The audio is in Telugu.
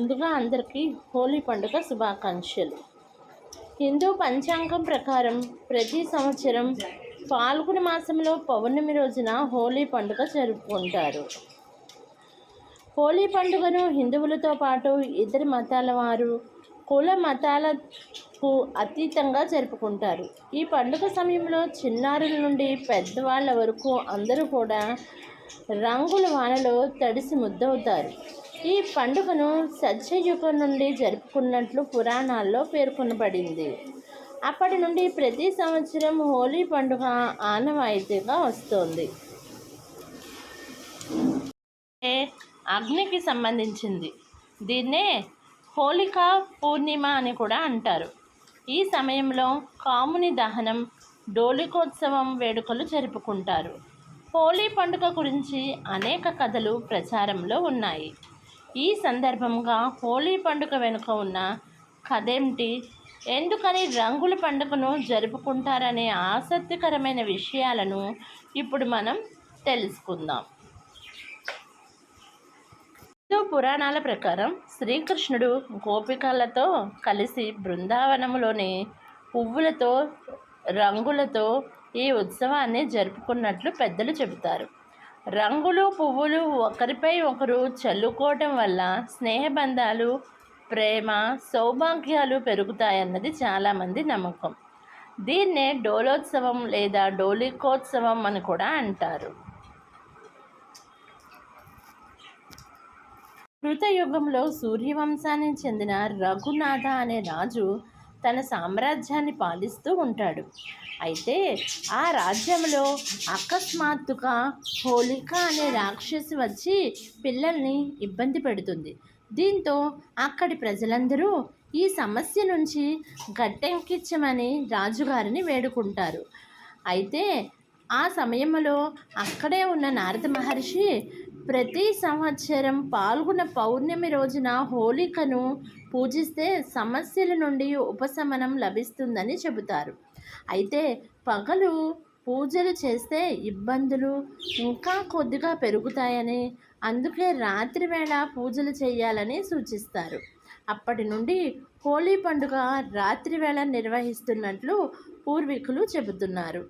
ముందుగా అందరికీ హోలీ పండుగ శుభాకాంక్షలు. హిందూ పంచాంగం ప్రకారం ప్రతి సంవత్సరం ఫాల్గుణ మాసంలో పౌర్ణమి రోజున హోలీ పండుగ జరుపుకుంటారు. హోలీ పండుగను హిందువులతో పాటు ఇతర మతాల వారు, కుల మతాలకు అతీతంగా జరుపుకుంటారు. ఈ పండుగ సమయంలో చిన్నారుల నుండి పెద్దవాళ్ళ వరకు అందరూ కూడా రంగుల వానలో తడిసి ముద్దవుతారు. ఈ పండుగను సత్యయుగం నుండి జరుపుకున్నట్లు పురాణాల్లో పేర్కొనబడింది. అప్పటి నుండి ప్రతి సంవత్సరం హోలీ పండుగ ఆనవాయితీగా వస్తోంది. అగ్నికి సంబంధించింది. దీన్నే హోళికా పూర్ణిమ అని కూడా అంటారు. ఈ సమయంలో కాముని దహనం, డోలికోత్సవం వేడుకలు జరుపుకుంటారు. హోలీ పండుగ గురించి అనేక కథలు ప్రచారంలో ఉన్నాయి. ఈ సందర్భంగా హోలీ పండుగ వెనుక ఉన్న కథేమిటి, ఎందుకని రంగుల పండుగను జరుపుకుంటారనే ఆసక్తికరమైన విషయాలను ఇప్పుడు మనం తెలుసుకుందాం. హిందూ పురాణాల ప్రకారం శ్రీకృష్ణుడు గోపికలతో కలిసి బృందావనంలోని పువ్వులతో, రంగులతో ఈ ఉత్సవాన్ని జరుపుకున్నట్లు పెద్దలు చెబుతారు. రంగులు, పువ్వులు ఒకరిపై ఒకరు చల్లుకోవటం వల్ల స్నేహబంధాలు, ప్రేమ, సౌభాగ్యాలు పెరుగుతాయన్నది చాలామంది నమ్మకం. దీన్నే డోలోత్సవం లేదా డోలికోత్సవం అని కూడా అంటారు. కృతయుగంలో సూర్యవంశానికి చెందిన రఘునాథ అనే రాజు తన సామ్రాజ్యాన్ని పాలిస్తూ ఉంటాడు. అయితే ఆ రాజ్యంలో అకస్మాత్తుగా హోళిక అనే రాక్షసి వచ్చి పిల్లల్ని ఇబ్బంది పెడుతుంది. దీంతో అక్కడి ప్రజలందరూ ఈ సమస్య నుంచి గట్టెక్కించమని రాజుగారిని వేడుకుంటారు. అయితే ఆ సమయంలో అక్కడే ఉన్న నారద మహర్షి ప్రతి సంవత్సరం పాల్గొన్న పౌర్ణమి రోజున హోళికను పూజిస్తే సమస్యల నుండి ఉపశమనం లభిస్తుందని చెబుతారు. అయితే పగలు పూజలు చేస్తే ఇబ్బందులు ఇంకా కొద్దిగా పెరుగుతాయని, అందుకే రాత్రి వేళ పూజలు చేయాలని సూచిస్తారు. అప్పటి నుండి హోలీ పండుగ రాత్రి వేళ నిర్వహిస్తున్నట్లు పూర్వీకులు చెబుతున్నారు.